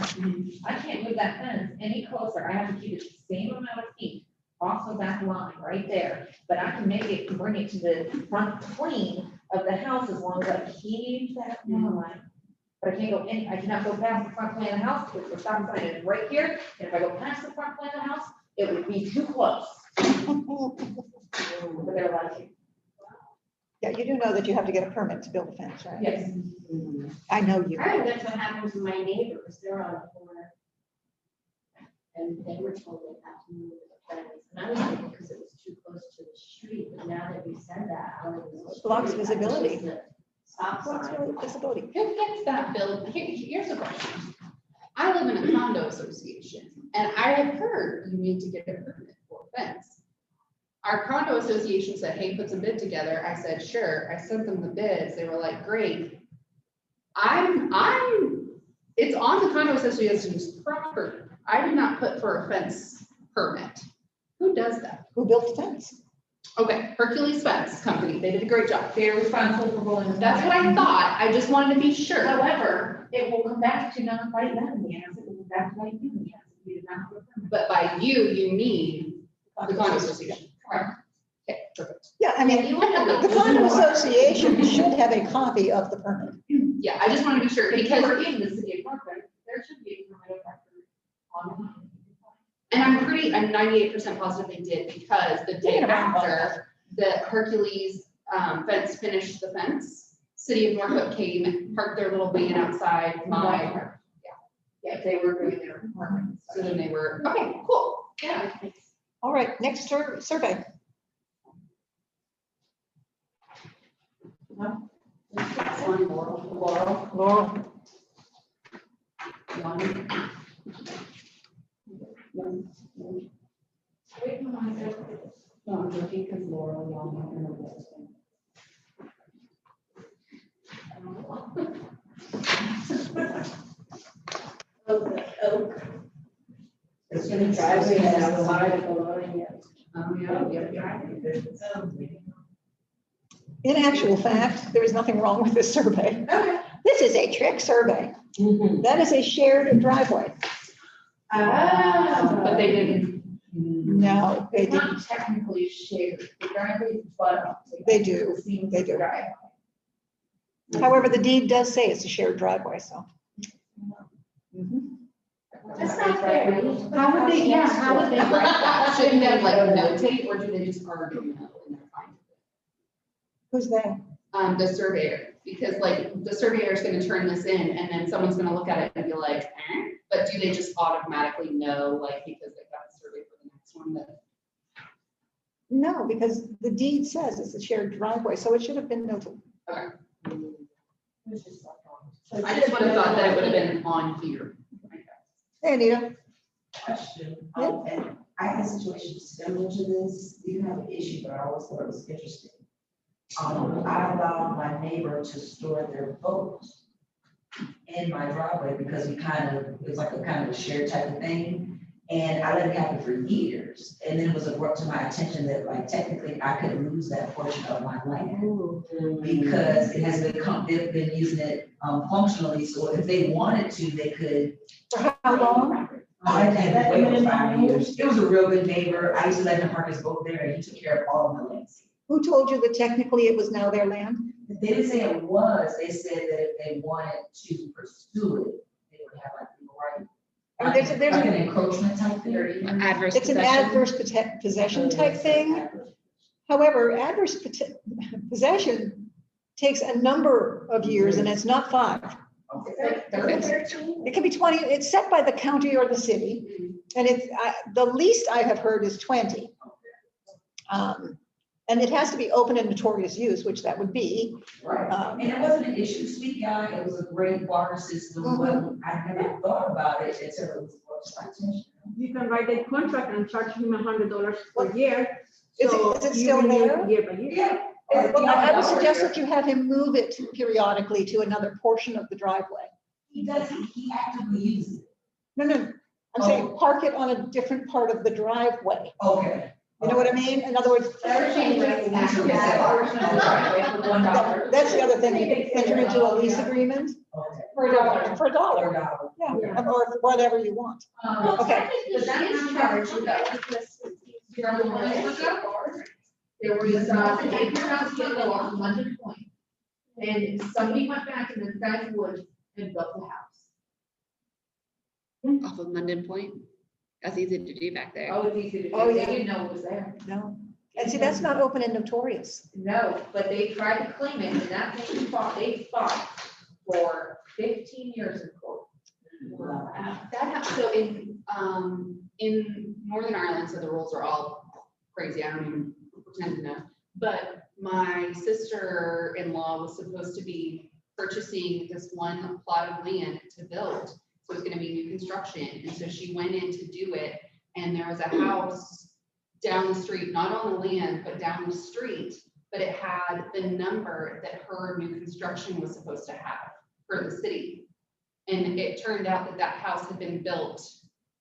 I can't move that fence any closer. I have to keep it the same amount of feet off of that line right there. But I can make it, bring it to the front plane of the house as long as I keep that line. But I can't go in, I cannot go past the front plane of the house because the stop sign is right here. And if I go past the front plane of the house, it would be too close. But they're like,
Yeah, you do know that you have to get a permit to build a fence, right?
yes.
I know you.
I think that's what happened to my neighbors, they're on the corner. And they were told they had to move the fence, and I was thinking because it was too close to the street, but now that you said that, I was.
Blocks visibility.
Stop
Blocks
sign.
visibility.
Who gets that build? Here's a question. I live in a condo association, and I have heard you need to get a permit for a fence. our condo association said, hey, put some bid together. I said, sure. I sent them the bids. They were like, great. It's on the condo association's property. I did not put for a fence permit. Who does that?
Who built the fence?
Okay, Hercules Fence Company. They did a great job.
They're responsible for rolling.
That's what I thought. I just wanted to be sure.
However, it will come back to non-compliant land in the answer, it will come back to like you, the answer, you did not have a permit.
But by you mean the condo association.
Correct.
Okay, perfect.
Yeah, I mean, the condo association should have a copy of the permit.
Yeah, I just want to be sure
Because
because,
we're in the city of Norfolk, there should be a permit of record on.
and I'm 98% positive they did because the day after the Hercules fence finished the fence, City of Norfolk came, parked their little van outside my,
Yeah, they were doing their requirements.
so then they were, okay, cool.
Yeah.
All right, next survey. Laurel.
It's gonna drive me outside of the loading yet.
In actual fact, there is nothing wrong with this survey.
Okay.
This is a trick survey. That is a shared driveway.
But they didn't.
No, they
It's
didn't.
not technically shared, the driveway, but.
They do. They do. However, the deed does say it's a shared driveway, so. Mhm.
That's not fair.
How would they, yeah, how would they write that? Shouldn't they like notate or do they just argue in their finding?
Who's they?
The surveyor, because like the surveyor is gonna turn this in and then someone's gonna look at it and be like, eh? But do they just automatically know, like, because they got a survey for the next one that?
No, because the deed says it's a shared driveway, so it should have been noted.
Okay. I just would have thought that it would have been on here.
Hey, Anita.
Question,
Yeah.
and I had a situation similar to this, we didn't have an issue, but I always thought it was interesting. I allowed my neighbor to store their boat in my driveway because it was like a kind of a shared type of thing. And I let it happen for years. And then it was brought to my attention that like technically I could lose that portion of my land because it has they've been using it functionally. So if they wanted to, they could.
For how long?
I had to wait for 5 years. It was a real good neighbor. I used to let him park his boat there and he took care of all of my lands.
Who told you that technically it was now their land?
They didn't say it was, they said that if they wanted to pursue it, they would have like legal right.
There's
Like an encroachment type thing.
Adverse
It's an
possession.
adverse possession type thing. However, adverse possession takes a number of years and it's not 5. It can be 20, it's set by the county or the city. And it's, the least I have heard is 20. And it has to be open and notorious use, which that would be.
Right, and it wasn't an issue, sweet guy, it was a great water system, but I never thought about it until it was brought to my attention.
You can write a contract and charge him $100 per year.
Is
So
it
you
still
renew
there?
Year by year.
Yeah.
Well, I would suggest that you have him move it periodically to another portion of the driveway.
He doesn't, he actively uses it.
No, I'm saying park it on a different part of the driveway.
Okay.
You know what I mean? In other words,
Everything right now, $1.
that's the other thing, you can enter into a lease agreement
Okay.
for $1.
$1.
Yeah, or whatever you want. Okay.
But that is charged with there was an acre house yellow on London Point. And somebody went back in the guy's woods and built the house.
Off of London Point. That's easy to do back there.
Oh, it's easy to do.
Oh,
They
yeah.
didn't know it was there.
No. And see, that's not open and notorious.
No, but they tried to claim it and that thing they fought for 15 years in court.
So in Northern Ireland, so the rules are all crazy. I don't even pretend to know. But my sister-in-law was supposed to be purchasing this one plot of land to build. So it's going to be new construction. And so she went in to do it. And there was a house down the street, not on the land, but down the street, but it had the number that her new construction was supposed to have for the city. And it turned out that that house had been built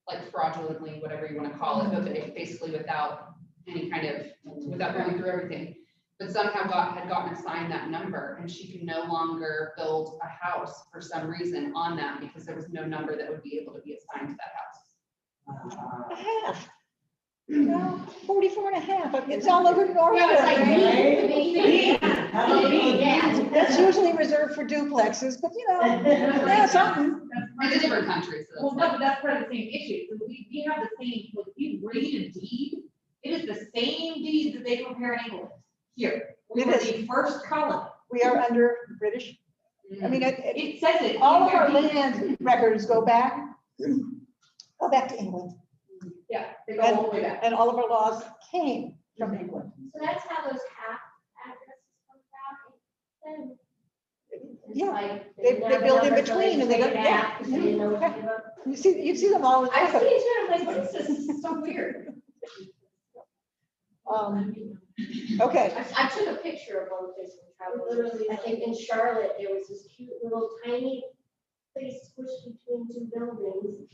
like fraudulently, whatever you want to call it, but basically without any kind of, without going through everything. But somehow had gotten assigned that number, and she could no longer build a house for some reason on that because there was no number that would be able to be assigned to that house.
A half. No, 44 and a half. It's all over North.
Yeah, it's like
That's usually reserved for duplexes, but you know, yeah, something.
It's a different country, so
Well,
that's
no, but that's part of the same issue. So we have the same, if you read a deed, it is the same deed that they prepare in England. Here, we
It
were
is.
the first colony.
We are under British. I mean,
It says it.
all
in
of
your
our
deed.
land records go back to England.
Yeah, they go all the way back.
And all of our laws came from England.
So that's how those half addresses come about. Then it's
Yeah,
like
they
never
build in
know,
between and they
played
go-
back,
yeah.
because they didn't know what to
Yeah.
give up.
You see them all in
I see
Africa.
it too, I'm like, what is this? This is so weird.
Okay,
I took a picture of one place in Travelers. I think in Charlotte, there was this cute little tiny place squished between two buildings.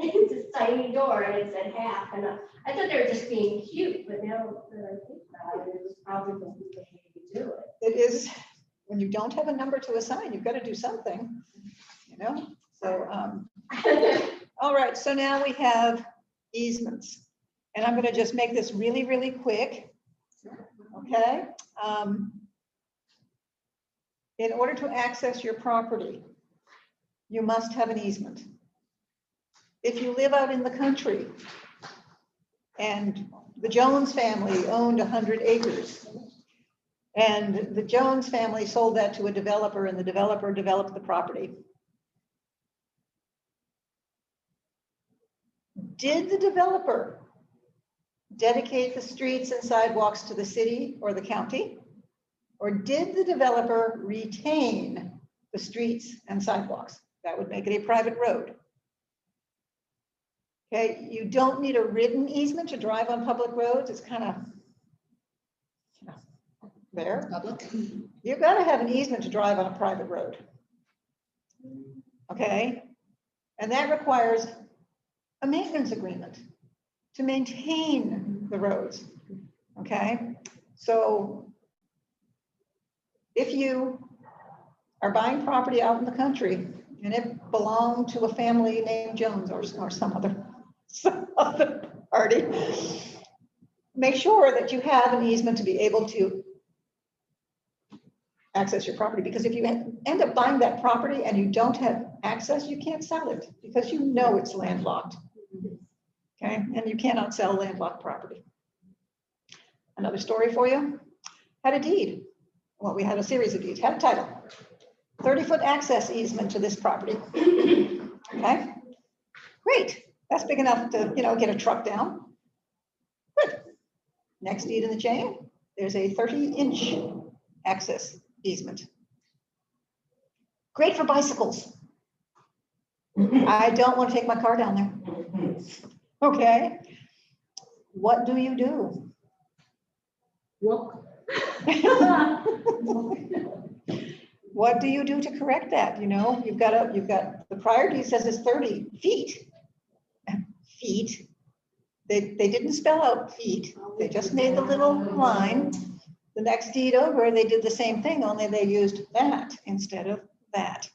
It's a tiny door and it said half, and I thought they were just being cute, but now that I think about it, it was probably the way to do it.
it is, when you don't have a number to assign, you've got to do something, you know? So, all right, so now we have easements. And I'm going to just make this really, really quick. Okay? In order to access your property, you must have an easement. If you live out in the country and the Jones family owned 100 acres and the Jones family sold that to a developer and the developer developed the property, did the developer dedicate the streets and sidewalks to the city or the county? Or did the developer retain the streets and sidewalks? That would make it a private road. Okay, you don't need a written easement to drive on public roads. It's kind of, you know, there.
public.
You've got to have an easement to drive on a private road. Okay, and that requires a maintenance agreement to maintain the roads. Okay, so if you are buying property out in the country and it belonged to a family named Jones or some other party, make sure that you have an easement to be able to access your property, because if you end up buying that property and you don't have access, you can't sell it because you know it's landlocked. Okay, and you cannot sell landlocked property. Another story for you, had a deed. Well, we had a series of deeds, had a title. 30-foot access easement to this property. Okay, great. That's big enough to, you know, get a truck down. Good. Next deed in the chain, there's a 30-inch access easement. Great for bicycles. I don't want to take my car down there. Okay. What do you do?
Walk.
What do you do to correct that? You know, you've got the prior deed says it's 30 feet. Feet. They didn't spell out feet. They just made the little line. The next deed over, they did the same thing, only they used that instead of that.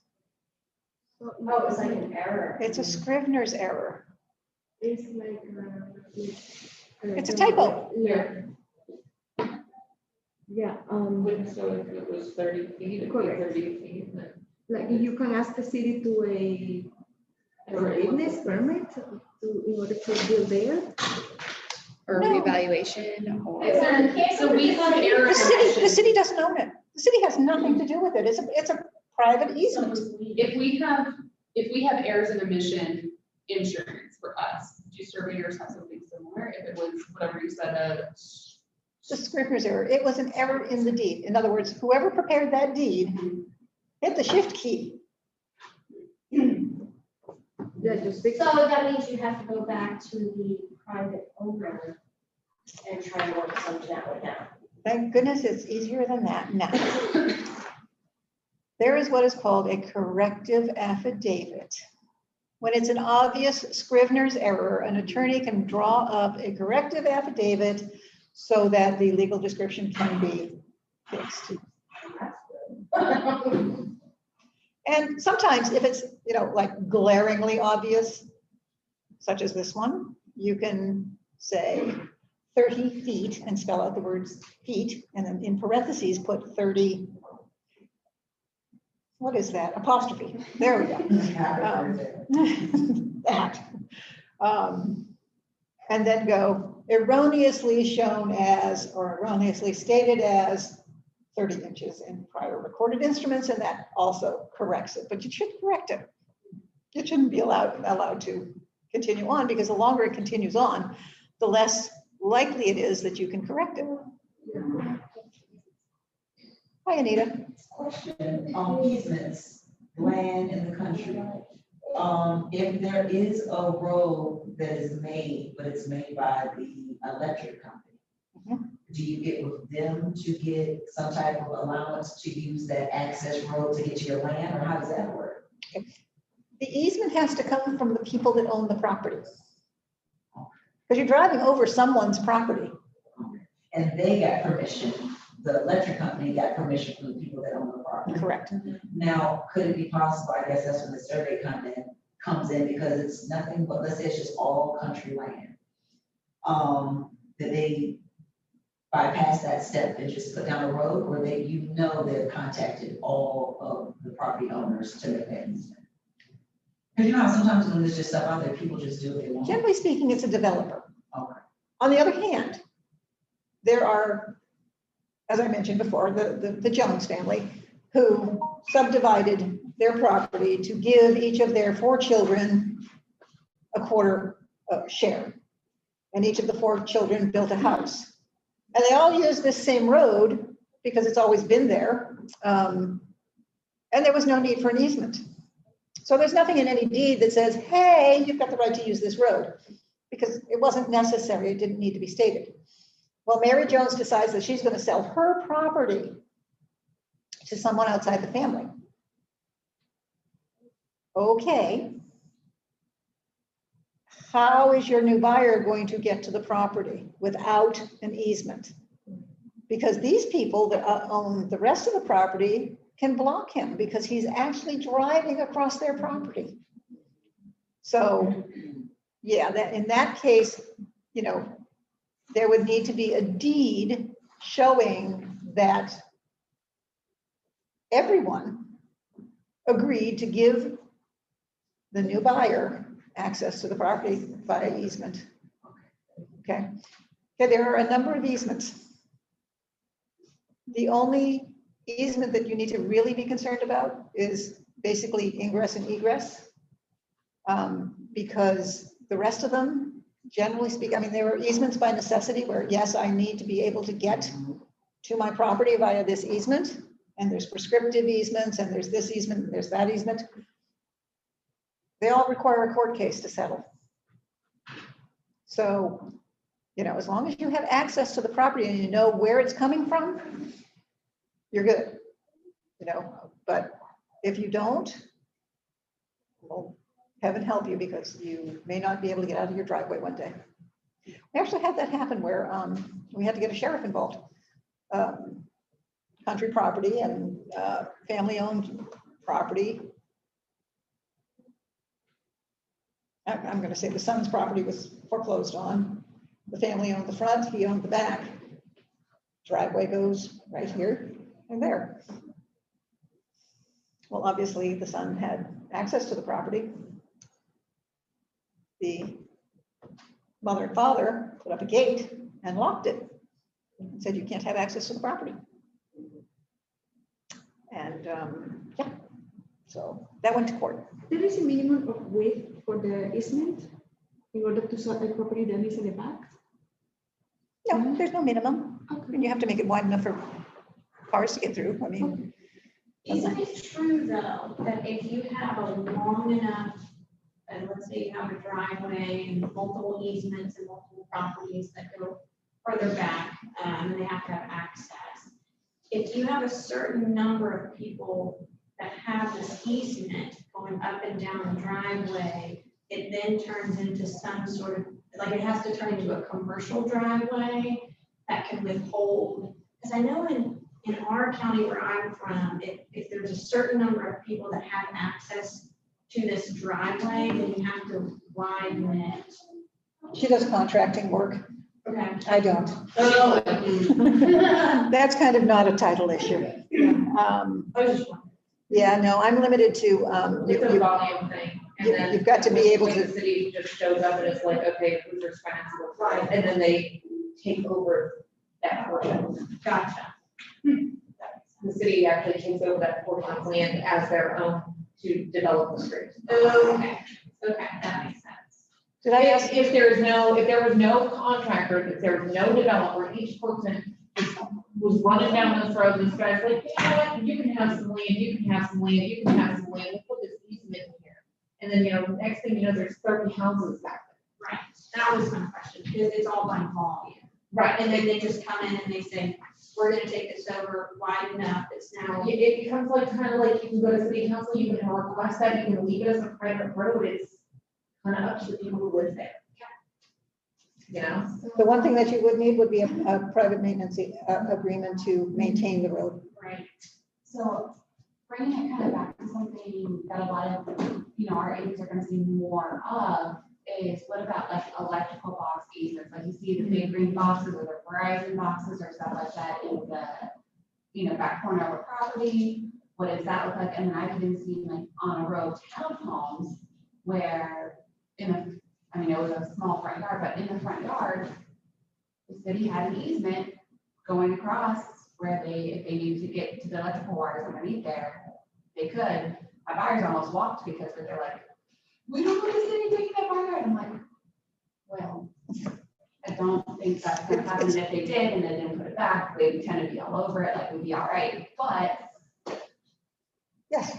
Oh, it was like an error.
It's a Scrivener's error.
It's like.
It's a typo.
Yeah. Yeah,
So if it was 30 feet, it'd be
Correct.
30 feet.
like you can ask the city to a forgiveness permit in order to build there.
Or
No.
reevaluation or.
So we have error.
The city doesn't own it. The city has nothing to do with it. It's a private easement.
If we have errors in omission insurance for us, do surveyors have something similar? If it was whatever you said,
The Scrivener's error. It was an error in the deed. In other words, whoever prepared that deed hit the shift key.
Yeah, just fix
So that means you have to go back to the private owner and try and work something out with them.
Thank goodness it's easier than that now. There is what is called a corrective affidavit. When it's an obvious Scrivener's error, an attorney can draw up a corrective affidavit so that the legal description can be fixed. And sometimes if it's, like glaringly obvious, such as this one, you can say 30 feet and spell out the words feet, and then in parentheses, put 30, what is that? Apostrophe. There we go. That. And then go erroneously shown as, or erroneously stated as 30 inches in prior recorded instruments, and that also corrects it. But you should correct it. It shouldn't be allowed to continue on, because the longer it continues on, the less likely it is that you can correct it. Hi, Anita.
Question on easements, land in the country. If there is a road that is made, but it's made by the electric company, do you get with them to get some type of allowance to use that access road to get to your land, or how does that work?
The easement has to come from the people that own the property. Because you're driving over someone's property.
And they got permission, the electric company got permission from the people that own the property.
Correct.
Now, could it be possible, I guess that's when the survey comes in, because it's nothing but, let's say it's just all country land. That they bypass that step and just put down a road, or they've contacted all of the property owners to make that easement? Because you know how sometimes when there's just stuff out there, people just do what they want.
Generally speaking, it's a developer.
Okay.
On the other hand, there are, as I mentioned before, the Jones family, who subdivided their property to give each of their 4 children a quarter share. And each of the 4 children built a house. And they all use this same road because it's always been there. And there was no need for an easement. So there's nothing in any deed that says, hey, you've got the right to use this road, because it wasn't necessary. It didn't need to be stated. Well, Mary Jones decides that she's going to sell her property to someone outside the family. Okay. How is your new buyer going to get to the property without an easement? Because these people that own the rest of the property can block him because he's actually driving across their property. So, yeah, that in that case, there would need to be a deed showing that everyone agreed to give the new buyer access to the property via easement. Okay. There are a number of easements. The only easement that you need to really be concerned about is basically ingress and egress, because the rest of them, generally speaking, there are easements by necessity where, yes, I need to be able to get to my property via this easement, and there's prescriptive easements, and there's this easement, and there's that easement. They all require a court case to settle. So, as long as you have access to the property and you know where it's coming from, you're good, but if you don't, well, heaven help you, because you may not be able to get out of your driveway one day. We actually had that happen where we had to get a sheriff involved. Country property and family-owned property. I'm going to say the son's property was foreclosed on. The family owned the front, he owned the back. Driveway goes right here and there. Well, obviously the son had access to the property. The mother and father put up a gate and locked it and said, you can't have access to the property. And yeah, so that went to court.
There is a minimum of width for the easement in order to sell a property that is in the back?
No, there's no minimum.
Okay.
And you have to make it wide enough for cars to get through. I mean,
Okay.
Isn't it true, though, that if you have a long enough, and let's say you have a driveway and multiple easements and multiple properties that go further back, and they have to have access. If you have a certain number of people that have this easement going up and down the driveway, it then turns into some sort of, like it has to turn into a commercial driveway that can withhold. Because I know in our county where I'm from, if there's a certain number of people that have access to this driveway, then you have to widen it.
She does contracting work.
Okay.
I don't.
Oh.
That's kind of not a title issue.
I was just wondering.
Yeah, no, I'm limited to,
It's a volume thing. And then
you've got to be able
when
to.
the city just shows up and it's like, okay, who's responsible for it? And then they take over that portion.
Gotcha.
The city actually takes over that portion of land as their own to develop the street.
Okay, that makes sense.
Did I ask?
If there was no contractor, if there was no developer, each person was running down those roads and guys like, you know what, you can have some land, you can have some land, you can have some land, we'll put this easement in here. And then, next thing you know, there's 30 houses back there.
Right, that was my question, because it's all by volume.
Right,
And then they just come in and they say, we're gonna take this over, widen up, it's now.
it becomes like, kind of like, you can go to city council, you can request that, you can leave it as a private road, it's kind of up to the people who live there.
The one thing that you would need would be a private maintenance agreement to maintain the road.
Right.
So bringing it kind of back to something that a lot of, our areas are gonna see more of is what about like electrical box easements? Like you see the big green boxes or the Verizon boxes or stuff like that in the, back corner of a property. What does that look like? And then I've even seen like on a row townhomes where it was a small front yard, but in the front yard, the city had an easement going across where if they needed to get to the electrical wires underneath there, they could. My buyers almost walked because they're like, we don't want the city taking that far yard. I'm like, well, I don't think that's gonna happen. If they did and they didn't put it back, they'd tend to be all over it, like we'd be all right, but.
Yes,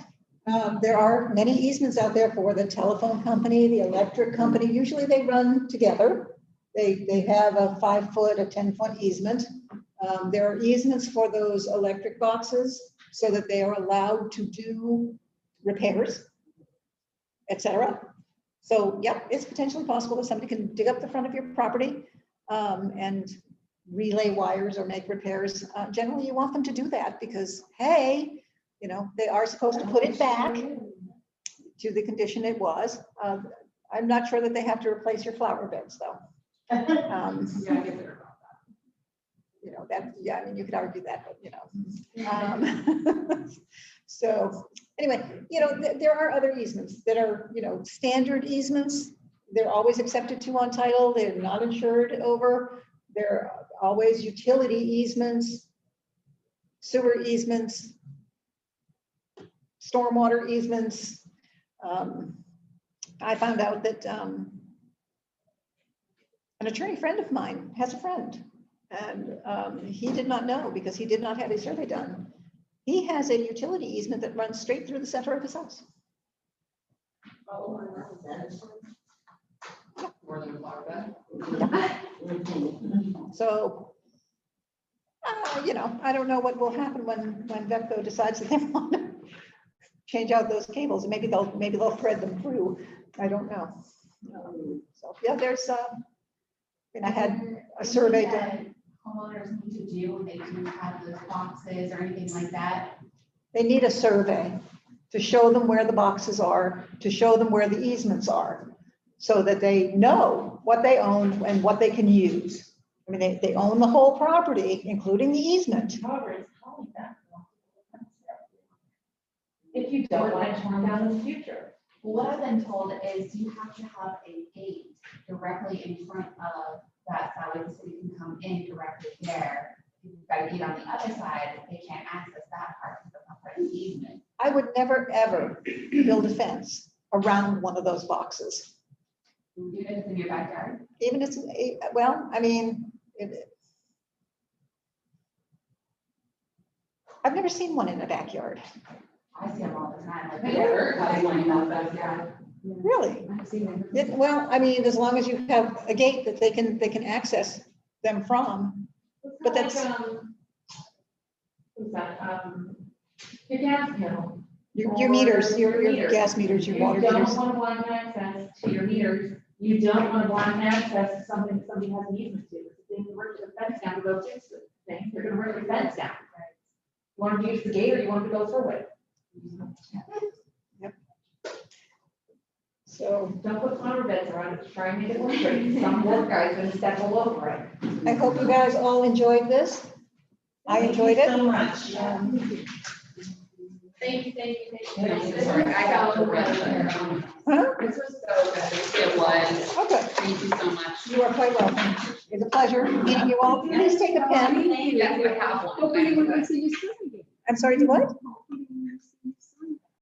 there are many easements out there for the telephone company, the electric company. Usually they run together. They have a 5-foot, a 10-foot easement. There are easements for those electric boxes so that they are allowed to do repairs, etc. So, yep, it's potentially possible that somebody can dig up the front of your property and relay wires or make repairs. Generally, you want them to do that because, hey, they are supposed to put it back to the condition it was. I'm not sure that they have to replace your flower beds, though. You could argue that, but so anyway, there are other easements that are, standard easements. They're always accepted to on title. They're not insured over. There are always utility easements, sewer easements, stormwater easements. I found out that an attorney friend of mine has a friend, and he did not know because he did not have a survey done. He has a utility easement that runs straight through the center of his house. So, I don't know what will happen when VEPCO decides that they want to change out those cables, and maybe they'll thread them through. I don't know. So yeah, there's I had a survey done.
Homeowners need to do when they do have those boxes or anything like that.
They need a survey to show them where the boxes are, to show them where the easements are, so that they know what they own and what they can use. I mean, they own the whole property, including the easement.
If you don't want to turn down in the future. What I've been told is you have to have a gate directly in front of that, so the city can come in directly there. You've got to get on the other side, they can't access that part of the easement.
I would never, ever build a fence around one of those boxes.
Even if it's in your backyard?
Even if it's, well, I mean, I've never seen one in a backyard.
I see them all the time.
Really? Well, I mean, as long as you have a gate that they can access them from. But
It's
that's-
like, what's that, your gas panel.
Your meters, your
meters.
gas meters, your water
You don't
meters.
want to blind access to your meters. You don't want to blind access to something that somebody has an easement to. If they rip the fence down to go fix the thing, they're gonna rip the fence down. You want to use the gate or you want to go through it?
So
Don't put flower beds around it, try and make it look pretty. Some work guy's gonna step all over it.
I hope you guys all enjoyed this. I enjoyed it.
Thank you so much.
Thank you.
Sorry, I got the red letter.
Huh?
This was so good.
It was.
Okay,
Thank you so much.
you are quite welcome. It's a pleasure meeting you all. Please take a pen.
Yes, I have one.
Hopefully we're going to see you soon again.
I'm sorry, do what?